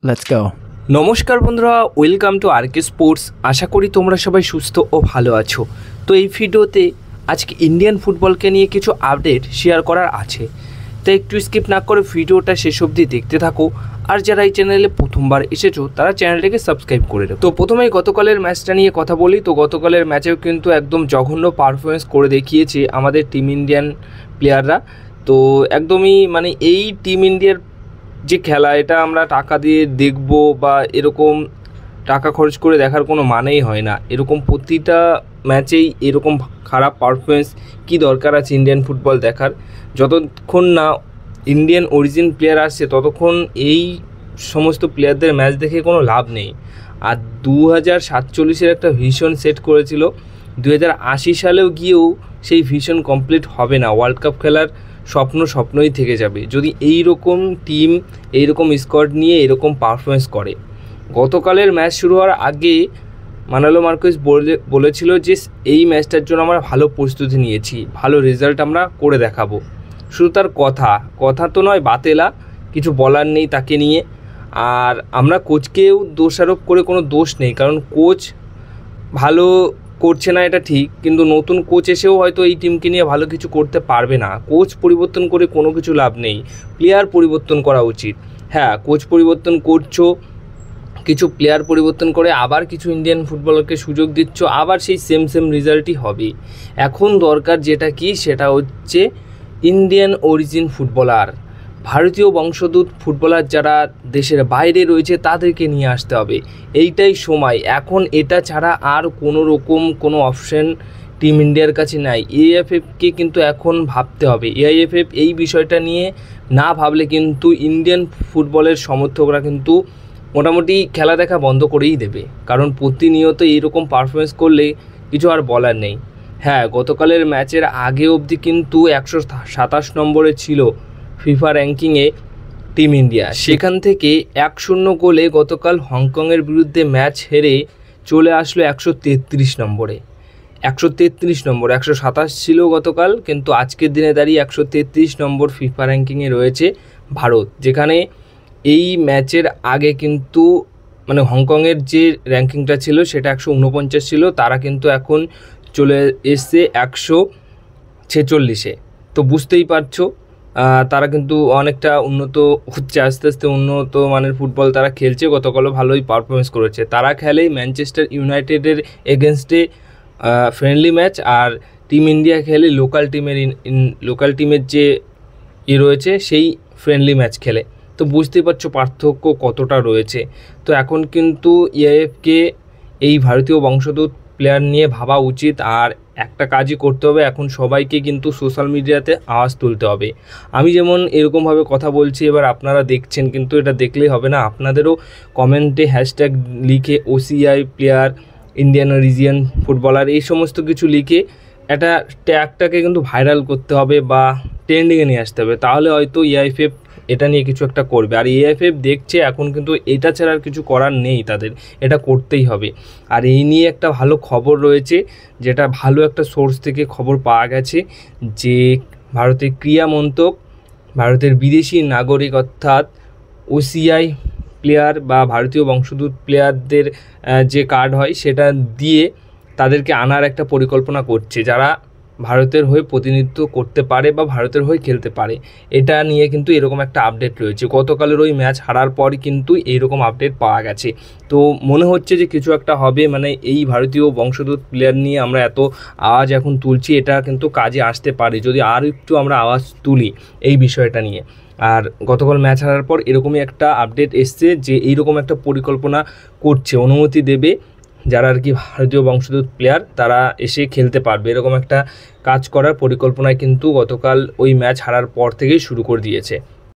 Let's go. নমস্কার বন্ধুরা, welcome to আরকে sports. আশা করি তোমরা সবাই সুস্থ ও ভালো আছো। তো এই ভিডিওতে আজকে ইন্ডিয়ান ফুটবলকে নিয়ে কিছু আপডেট শেয়ার করার আছে, তাই একটু স্কিপ না করে ভিডিওটা শেষ অবধি দেখতে থাকো। আর যারা এই চ্যানেলে প্রথমবার এসেছো তারা চ্যানেলটাকে সাবস্ক্রাইব করে দেবো। তো প্রথমেই গতকালের ম্যাচটা নিয়ে কথা বলি। তো গতকালের ম্যাচেও কিন্তু একদম জঘন্য পারফরমেন্স করে দেখিয়েছে আমাদের টিম ইন্ডিয়ান প্লেয়াররা। তো একদমই এই টিম ইন্ডিয়ার যে খেলা, এটা আমরা টাকা দিয়ে দেখব বা এরকম টাকা খরচ করে দেখার কোনো মানেই হয় না। এরকম প্রতিটা ম্যাচেই এরকম খারাপ পারফরমেন্স কি দরকার আছে ইন্ডিয়ান ফুটবল দেখার? যতক্ষণ না ইন্ডিয়ান অরিজিন প্লেয়ার আসছে ততক্ষণ এই সমস্ত প্লেয়ারদের ম্যাচ দেখে কোনো লাভ নেই। আর 2047-এর একটা ভিশন সেট করেছিল, 2080 সালেও গিয়েও সেই ভিশন কমপ্লিট হবে না। ওয়ার্ল্ড কাপ খেলার স্বপ্নই থেকে যাবে যদি এই রকম টিম, এই রকম স্কোয়াড নিয়ে এরকম পারফরমেন্স করে। গতকালের ম্যাচ শুরু হওয়ার আগে মানালো মার্কেস বলেছিল যে এই ম্যাচটার জন্য আমরা ভালো প্রস্তুতি নিয়েছি, ভালো রেজাল্ট আমরা করে দেখাবো। শুধু তার কথা তো নয়, বাতেলা, কিছু বলার নেই তাকে নিয়ে। আর আমরা কোচকেও দোষারোপ করে কোনো দোষ নেই, কারণ কোচ ভালো করছে না এটা ঠিক, কিন্তু নতুন কোচ এসেও হয়তো এই টিমকে নিয়ে ভালো কিছু করতে পারবে না। কোচ পরিবর্তন করে কোনো কিছু লাভ নেই, প্লেয়ার পরিবর্তন করা উচিত। হ্যাঁ, কোচ পরিবর্তন করছো, কিছু প্লেয়ার পরিবর্তন করে আবার কিছু ইন্ডিয়ান ফুটবলারকে সুযোগ দিচ্ছ, আবার সেই সেম রেজাল্টই হবে। এখন দরকার যেটা কি, সেটা হচ্ছে ইন্ডিয়ান অরিজিন ফুটবলার, ভারতীয় বংশোদ্ভূত ফুটবলার যারা দেশের বাইরে রয়েছে তাদেরকে নিয়ে আসতে হবে। এইটাই সময় এখন, এটা ছাড়া আর কোনো অপশন টিম ইন্ডিয়ার কাছে নাই। এআইএফএফকে কিন্তু এখন ভাবতে হবে। এআইএফএফ এই বিষয়টা নিয়ে না ভাবলে কিন্তু ইন্ডিয়ান ফুটবলের সমর্থকরা কিন্তু মোটামুটি খেলা দেখা বন্ধ করেই দেবে, কারণ প্রতিনিয়ত এইরকম পারফরমেন্স করলে কিছু আর বলার নেই। হ্যাঁ, গতকালের ম্যাচের আগে অবধি কিন্তু 127 নম্বরে ছিল ফিফা র্যাঙ্কিংয়ে টিম ইন্ডিয়া। সেখান থেকে 1-0 গোলে গতকাল হংকংয়ের বিরুদ্ধে ম্যাচ হেরে চলে আসলো 133 নম্বরে। 127 ছিল গতকাল, কিন্তু আজকের দিনে দাঁড়িয়ে 133 নম্বর ফিফা র্যাঙ্কিংয়ে রয়েছে ভারত, যেখানে এই ম্যাচের আগে কিন্তু হংকংয়ের যে র্যাঙ্কিংটা ছিল সেটা 149 ছিল, তারা কিন্তু এখন চলে এসছে 146-এ। তো বুঝতেই পারছো তারা কিন্তু অনেকটা উন্নত হচ্ছে, আস্তে আস্তে উন্নত মানের ফুটবল তারা খেলছে। গতকালও ভালোই পারফরমেন্স করেছে। তারা খেলে ম্যানচেস্টার ইউনাইটেডের এগেনস্টে ফ্রেন্ডলি ম্যাচ, আর টিম ইন্ডিয়া খেলে লোকাল টিমের যে রয়েছে সেই ফ্রেন্ডলি ম্যাচ খেলে। তো বুঝতেই পারছো পার্থক্য কতটা রয়েছে। তো এখন কিন্তু এআইএফকে এই ভারতীয় বংশোদ্ভূত প্লেয়ার নিয়ে ভাবা উচিত, আর একটা কাজই করতে হবে, এখন সবাইকে কিন্তু সোশ্যাল মিডিয়াতে আওয়াজ তুলতে হবে। আমি যেমন এরকমভাবে কথা বলছি, এবার আপনারা দেখছেন, কিন্তু এটা দেখলেই হবে না, আপনাদেরও কমেন্টে হ্যাশট্যাগ লিখে OCI player, Indian region footballer, এই সমস্ত কিছু লিখে একটা ট্যাগটাকে কিন্তু ভাইরাল করতে হবে বা ট্রেন্ডিংয়ে নিয়ে আসতে হবে। তাহলে হয়তো এআইএফএফ এটা নিয়ে কিছু একটা করবে। আর এআইএফএফ দেখছে এখন কিন্তু এটা ছাড়া আর কিছু করার নেই, তাদের এটা করতেই হবে। আর এই নিয়ে একটা ভালো খবর রয়েছে, যেটা ভালো একটা সোর্স থেকে খবর পাওয়া গেছে, যে ভারতের ক্রীড়া মন্ত্রক ভারতের বিদেশি নাগরিক অর্থাৎ ওসিআই প্লেয়ার বা ভারতীয় বংশোদ্ভূত প্লেয়ারদের যে কার্ড হয় সেটা দিয়ে তাদেরকে আনার একটা পরিকল্পনা করছে, যারা ভারতের হয়ে প্রতিনিধিত্ব করতে পারে বা ভারতের হয়ে খেলতে পারে। এটা নিয়ে কিন্তু এরকম একটা আপডেট রয়েছে। গতকালের ওই ম্যাচ হারার পরই কিন্তু এইরকম আপডেট পাওয়া গেছে। তো মনে হচ্ছে যে কিছু একটা হবে, এই ভারতীয় বংশোদ্ভূত প্লেয়ার নিয়ে আমরা এত আওয়াজ এখন তুলছি, এটা কিন্তু কাজে আসতে পারে যদি আর একটু আমরা আওয়াজ তুলি এই বিষয়টা নিয়ে। আর গতকাল ম্যাচ হারার পর এরকমই একটা আপডেট এসছে যে এইরকম একটা পরিকল্পনা করছে, অনুমতি দেবে যারা আর কি ভারতীয় বংশোদ্ভূত প্লেয়ার তারা এসে খেলতে পারবে। এরকম একটা কাজ করার পরিকল্পনায় কিন্তু গতকাল ওই ম্যাচ হারার পর থেকেই শুরু করে দিয়েছে।